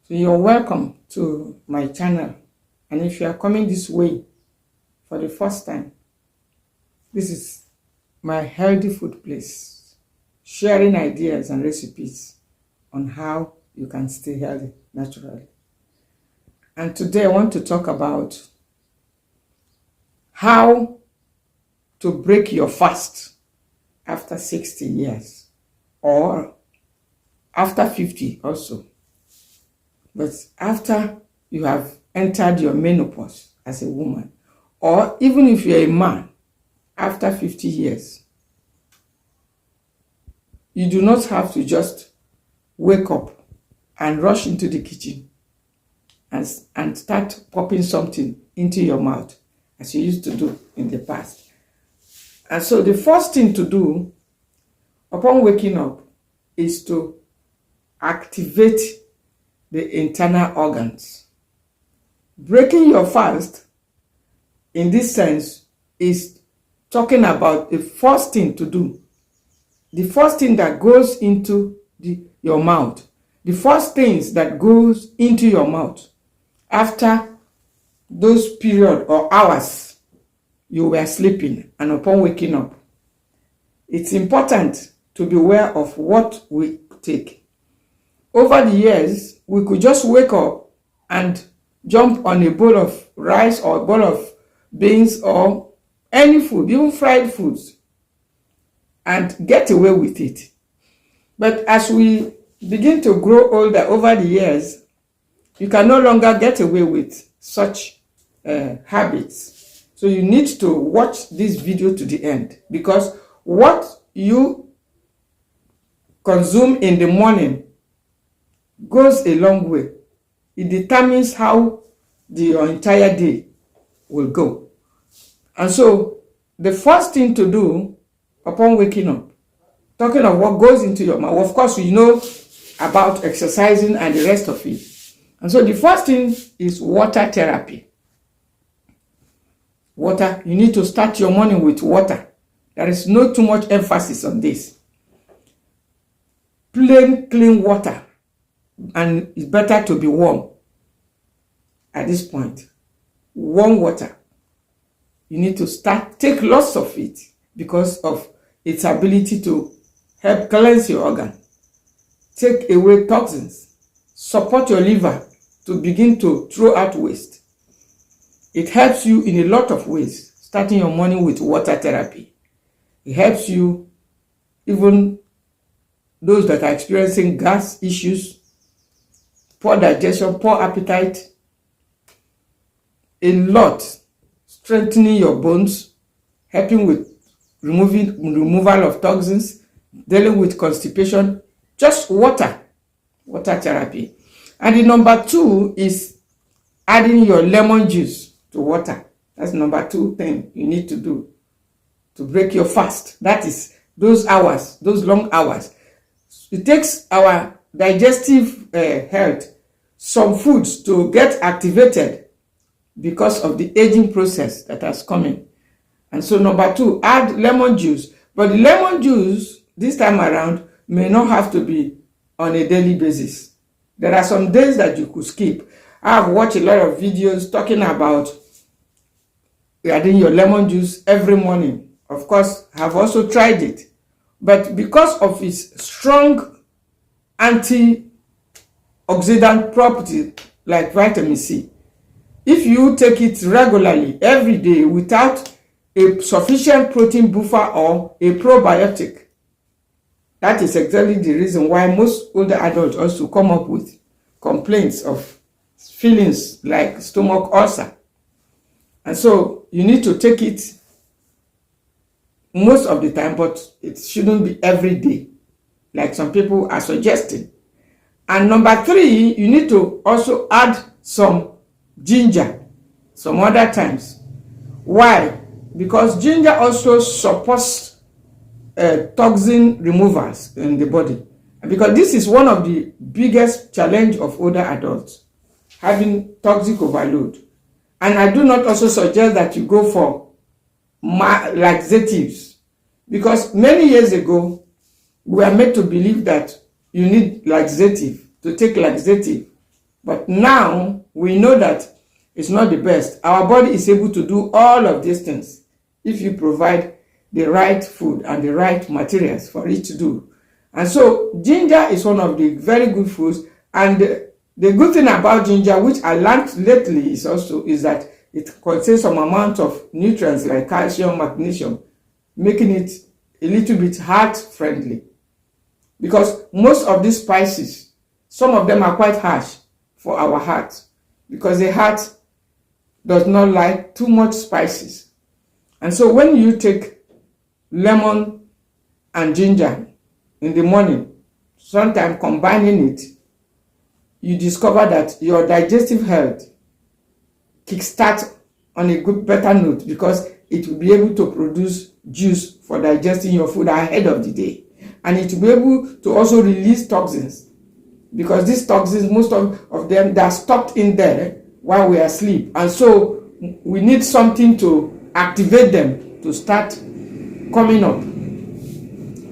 So you're welcome to my channel, and if you are coming this way for the first time, this is my healthy food place, sharing ideas and recipes on how you can stay healthy naturally. And today I want to talk about how to break your fast after 60 years or after 50 also. But after you have entered your menopause as a woman, or even if you're a man, after 50 years, you do not have to just wake up and rush into the kitchen and start popping something into your mouth as you used to do in the past. And so the first thing to do upon waking up is to activate the internal organs. Breaking your fast in this sense is talking about the first thing to do, the first thing that goes into your mouth, the first things that goes into your mouth after those period or hours you were sleeping and upon waking up. It's important to be aware of what we take. Over the years, we could just wake up and jump on a bowl of rice or a bowl of beans or any food, even fried foods, and get away with it. But as we begin to grow older over the years, you can no longer get away with such habits. So you need to watch this video to the end, because what you consume in the morning goes a long way. It determines how your entire day will go. And so the first thing to do upon waking up, talking of what goes into your mouth, of course we know about exercising and the rest of it. And so the first thing is water therapy. Water, you need to start your morning with water. There is no too much emphasis on this. Plain, clean water. And it's better to be warm at this point. Warm water. You need to take lots of it because of its ability to help cleanse your organ, take away toxins, support your liver to begin to throw out waste. It helps you in a lot of ways, starting your morning with water therapy. It helps you, even those that are experiencing gas issues, poor digestion, poor appetite, a lot, strengthening your bones, helping with removal of toxins, dealing with constipation, just water therapy. And the number 2 is adding your lemon juice to water. That's number 2 thing you need to do to break your fast. That is those hours, those long hours. It takes our digestive health some foods to get activated because of the aging process that has come in. And so number 2, add lemon juice. But the lemon juice this time around may not have to be on a daily basis. There are some days that you could skip. I have watched a lot of videos talking about adding your lemon juice every morning. Of course, I have also tried it. But because of its strong antioxidant property like vitamin C, if you take it regularly every day without a sufficient protein buffer or a probiotic, that is exactly the reason why most older adults also come up with complaints of feelings like stomach ulcer. And so you need to take it most of the time, but it shouldn't be every day, like some people are suggesting. And number 3, you need to also add some ginger some other times. Why? Because ginger also supports toxin removals in the body. Because this is one of the biggest challenge of older adults, having toxic overload. And I do not also suggest that you go for laxatives, because many years ago we were made to believe that you need laxative, to take laxative But now we know that it's not the best. Our body is able to do all of these things if you provide the right food and the right materials for it to do. And so ginger is one of the very good foods. And the good thing about ginger, which I learned lately, is that it contains some amount of nutrients like calcium, magnesium, making it a little bit heart friendly. Because most of these spices, some of them are quite harsh for our heart, because the heart does not like too much spices. And so when you take lemon and ginger in the morning, sometimes combining it, you discover that your digestive health kickstarts on a better note, because it will be able to produce juice for digesting your food ahead of the day. And it will be able to also release toxins, because these toxins, most of them, they are stopped in there while we are asleep. And so we need something to activate them to start coming up.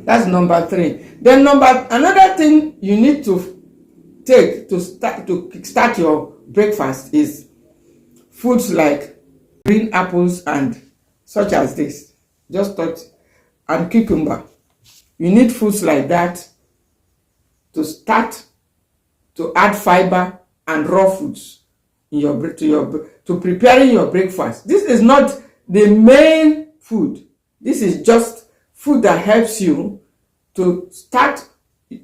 That's number 3. Then another thing you need to take to start your breakfast is foods like green apples and such as this, and cucumber. You need foods like that to start to add fiber and raw foods in to preparing your breakfast. This is not the main food. This is just food that helps you to start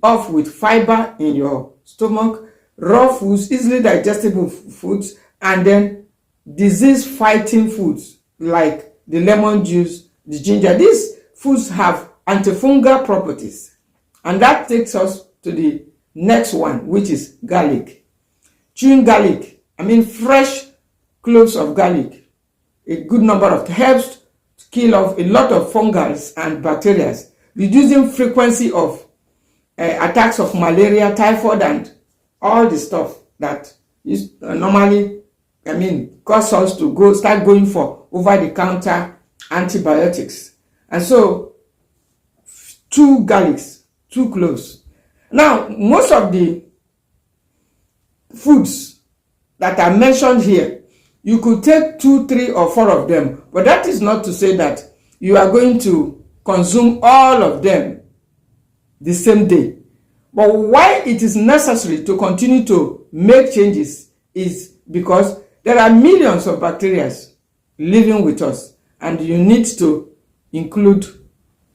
off with fiber in your stomach, raw foods, easily digestible foods, and then disease-fighting foods like the lemon juice, the ginger. These foods have antifungal properties. And that takes us to the next one, which is garlic. Chewing garlic, fresh cloves of garlic, a good number of helps to kill off a lot of fungals and bacteria, reducing frequency of attacks of malaria, typhoid, and all the stuff that is normally, cause us to start going for over-the-counter antibiotics. And so, 2 garlics, 2 cloves. Now, most of the foods that are mentioned here, you could take 2, 3, or 4 of them, but that is not to say that you are going to consume all of them the same day. But why it is necessary to continue to make changes is because there are millions of bacteria living with us, and you need to include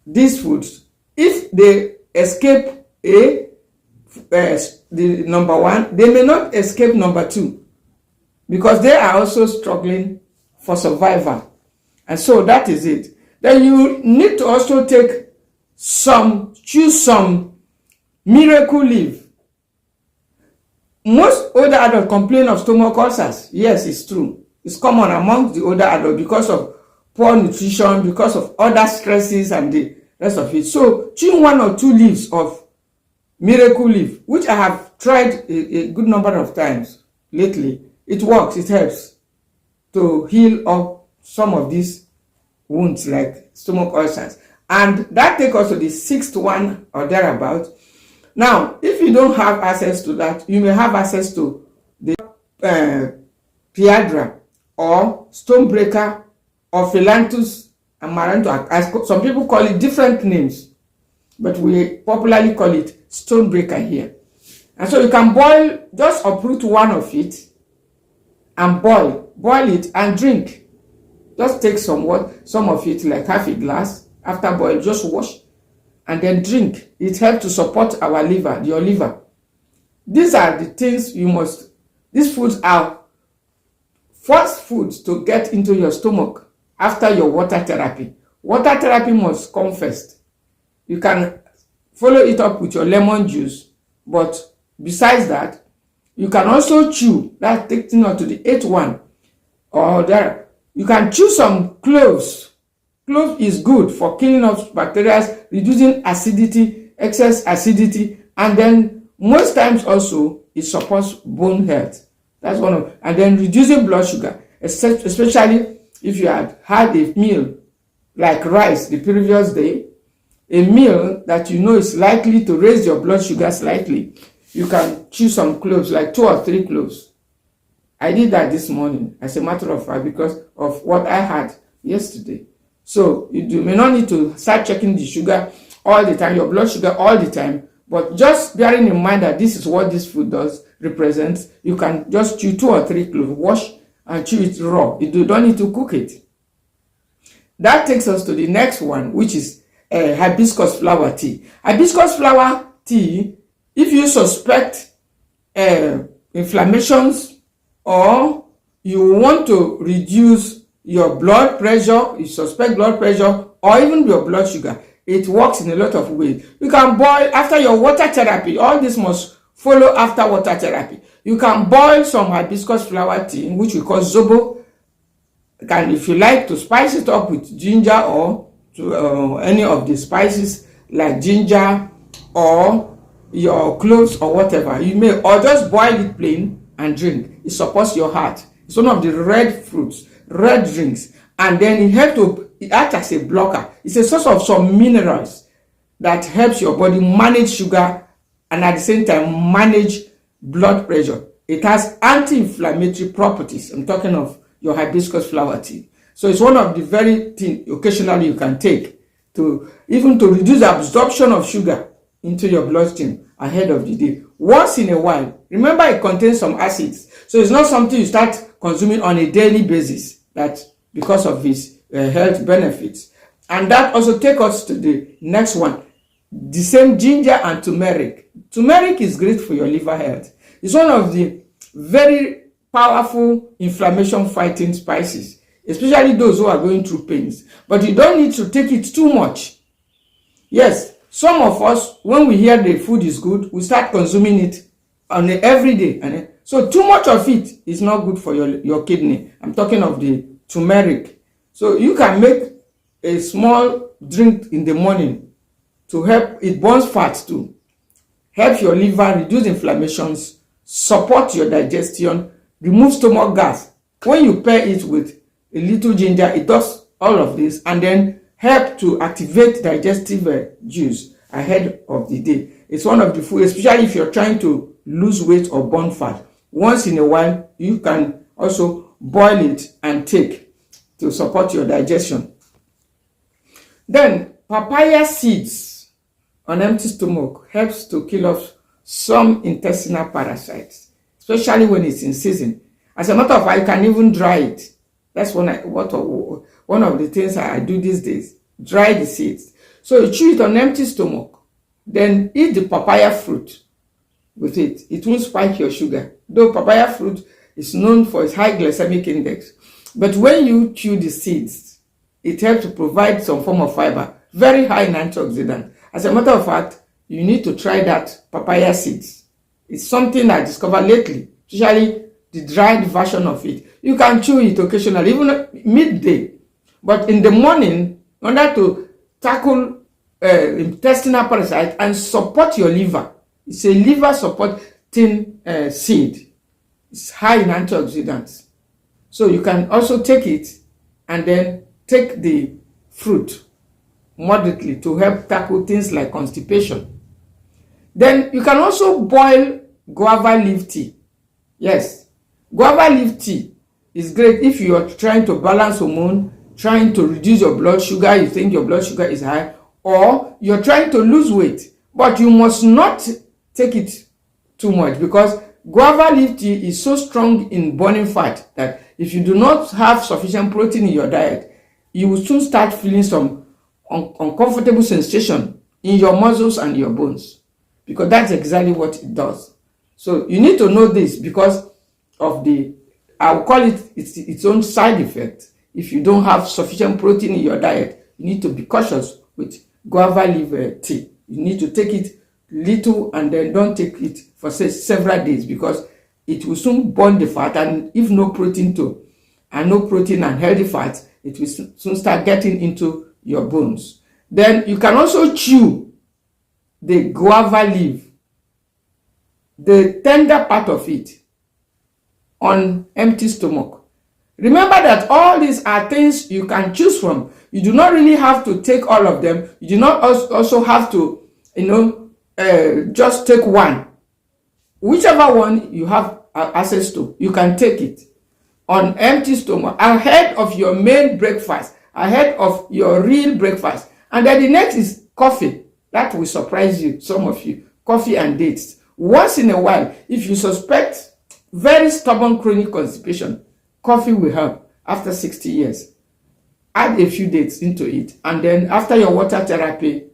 these foods. If they escape the number 1, they may not escape number 2, because they are also struggling for survival. And so that is it. Then you need to also choose some miracle leaf. Most older adults complain of stomach ulcers. Yes, it's true. It's common among the older adults because of poor nutrition, because of other stresses and the rest of it. So choose 1 or 2 leaves of miracle leaf, which I have tried a good number of times lately. It works, it helps to heal up some of these wounds like stomach ulcers. And that takes us to the 6th one or thereabout. Now, if you don't have access to that, you may have access to the Piedra or Stonebreaker or Phyllanthus amaranthus. Some people call it different names, but we popularly call it Stonebreaker here. And so you can just uproot 1 of it and boil it and drink. Just take some of it, like half a glass. After boil, just wash and then drink. It helps to support your liver. These are the things these foods are first foods to get into your stomach after your water therapy. Water therapy must come first. You can follow it up with your lemon juice, but besides that, you can also chew. That's taking us to the 8th one. You can chew some cloves. Clove is good for killing off bacteria, reducing acidity, excess acidity, and then most times also it supports bone health. That's one of, and then reducing blood sugar, especially if you had a meal like rice the previous day, a meal that you know is likely to raise your blood sugar slightly. you can chew some cloves, like 2 or 3 cloves. I did that this morning, as a matter of fact, because of what I had yesterday. So you may not need to start checking the sugar all the time, your blood sugar all the time, but just bearing in mind that this is what this food represents, you can just chew 2 or 3 cloves, wash and chew it raw. You don't need to cook it. That takes us to the next one, which is hibiscus flower tea. Hibiscus flower tea, if you suspect inflammations, or you want to reduce your blood pressure, you suspect blood pressure, or even your blood sugar, it works in a lot of ways. You can boil after your water therapy. All this must follow after water therapy. You can boil some hibiscus flower tea, which we call zobo. And if you like to spice it up with ginger or any of the spices like ginger or your cloves or whatever, you may, or just boil it plain and drink. It supports your heart. It's one of the red fruits, red drinks, and then it acts as a blocker. It's a source of some minerals that helps your body manage sugar and at the same time manage blood pressure. It has anti-inflammatory properties. I'm talking of your hibiscus flower tea. So it's one of the very things occasionally you can take to even to reduce the absorption of sugar into your bloodstream ahead of the day. Once in a while. Remember, it contains some acids, so it's not something you start consuming on a daily basis, that because of its health benefits. And that also takes us to the next one, the same ginger and turmeric. Turmeric is great for your liver health. It's one of the very powerful inflammation fighting spices, especially those who are going through pains. But you don't need to take it too much. Yes, some of us, when we hear the food is good, we start consuming it on every day. And so too much of it is not good for your kidney. I'm talking of the turmeric. So you can make a small drink in the morning to help. It burns fat too, help your liver, reduce inflammations, support your digestion, remove stomach gas. When you pair it with a little ginger, it does all of this, and then help to activate digestive juice ahead of the day. It's one of the food, especially if you're trying to lose weight or burn fat. Once in a while, you can also boil it and take to support your digestion. Then papaya seeds on empty stomach helps to kill off some intestinal parasites, especially when it's in season. As a matter of fact, you can even dry it. That's one of the things I do these days. Dry the seeds. So you chew it on empty stomach. Then eat the papaya fruit with it. It won't spike your sugar. Though papaya fruit is known for its high glycemic index. But when you chew the seeds, it helps to provide some form of fiber. Very high in antioxidant. As a matter of fact, you need to try that papaya seeds. It's something I discovered lately, especially the dried version of it. You can chew it occasionally, even midday. But in the morning, in order to tackle intestinal parasite and support your liver, it's a liver supporting seed. It's high in antioxidants. So you can also take it and then take the fruit moderately to help tackle things like constipation. Then you can also boil guava leaf tea. Yes, guava leaf tea is great if you are trying to balance hormone, trying to reduce your blood sugar, you think your blood sugar is high, or you're trying to lose weight. But you must not take it too much, because guava leaf tea is so strong in burning fat that if you do not have sufficient protein in your diet, you will soon start feeling some uncomfortable sensation in your muscles and your bones, because that's exactly what it does. So you need to know this because of I'll call it its own side effect. If you don't have sufficient protein in your diet, you need to be cautious with guava leaf tea. You need to take it little and then don't take it for several days, because it will soon burn the fat, and if no protein and healthy fats, it will soon start getting into your bones. Then you can also chew the guava leaf, the tender part of it, on empty stomach. Remember that all these are things you can choose from. You do not really have to take all of them. You do not also have to, just take one. whichever one you have access to, you can take it on empty stomach ahead of your main breakfast, ahead of your real breakfast. And then the next is coffee. That will surprise you, some of you. Coffee and dates. Once in a while, if you suspect very stubborn chronic constipation, coffee will help after 60 years. Add a few dates into it, and then after your water therapy,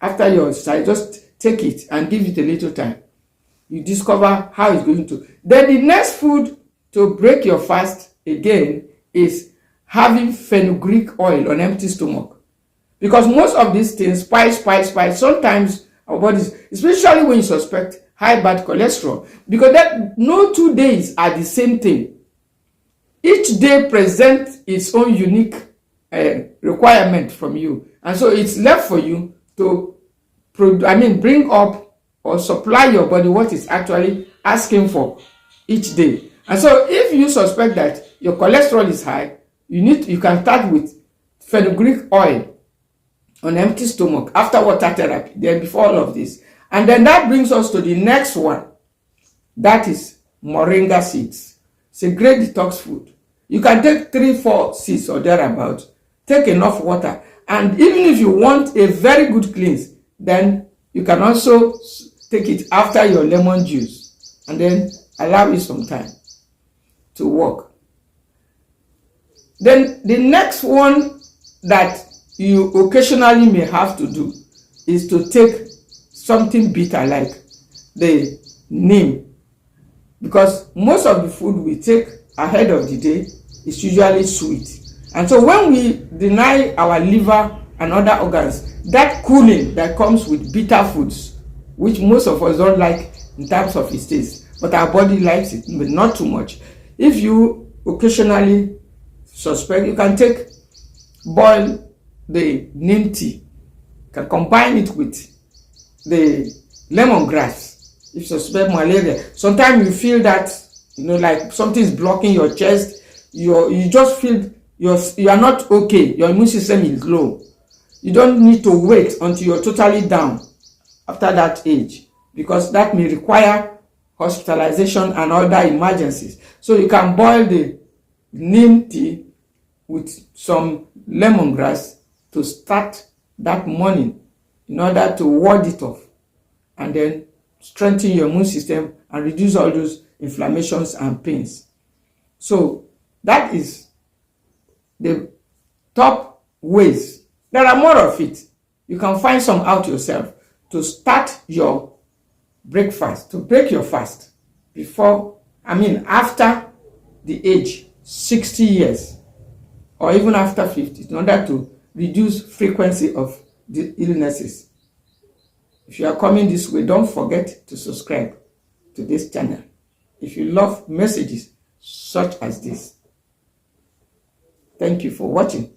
after your exercise, just take it and give it a little time. You discover how it's going to. Then the next food to break your fast again is having fenugreek oil on empty stomach. Because most of these things, spice, sometimes our bodies, especially when you suspect high bad cholesterol, because that no 2 days are the same thing. Each day presents its own unique requirement from you. And so it's left for you to bring up or supply your body what it's actually asking for each day. And so if you suspect that your cholesterol is high, you can start with fenugreek oil on empty stomach after water therapy, then before all of this. And then that brings us to the next one. That is moringa seeds. It's a great detox food. You can take 3-4 seeds or thereabouts. Take enough water. And even if you want a very good cleanse, then you can also take it after your lemon juice. And then allow it some time to work. Then the next one that you occasionally may have to do is to take something bitter like the neem, because most of the food we take ahead of the day is usually sweet. And so when we deny our liver and other organs that cooling that comes with bitter foods, which most of us don't like in terms of its taste, but our body likes it, but not too much. If you occasionally suspect, you can boil the neem tea, you can combine it with the lemongrass. If you suspect malaria, sometimes you feel that like something is blocking your chest, you just feel you are not okay, your immune system is low. You don't need to wait until you're totally down after that age, because that may require hospitalization and other emergencies. So you can boil the neem tea with some lemongrass to start that morning in order to ward it off, and then strengthen your immune system and reduce all those inflammations and pains. So that is the top ways. There are more of it. You can find some out yourself to start your breakfast, to break your fast after the age 60 years or even after 50, in order to reduce frequency of the illnesses. If you are coming this way, don't forget to subscribe to this channel if you love messages such as this. Thank you for watching.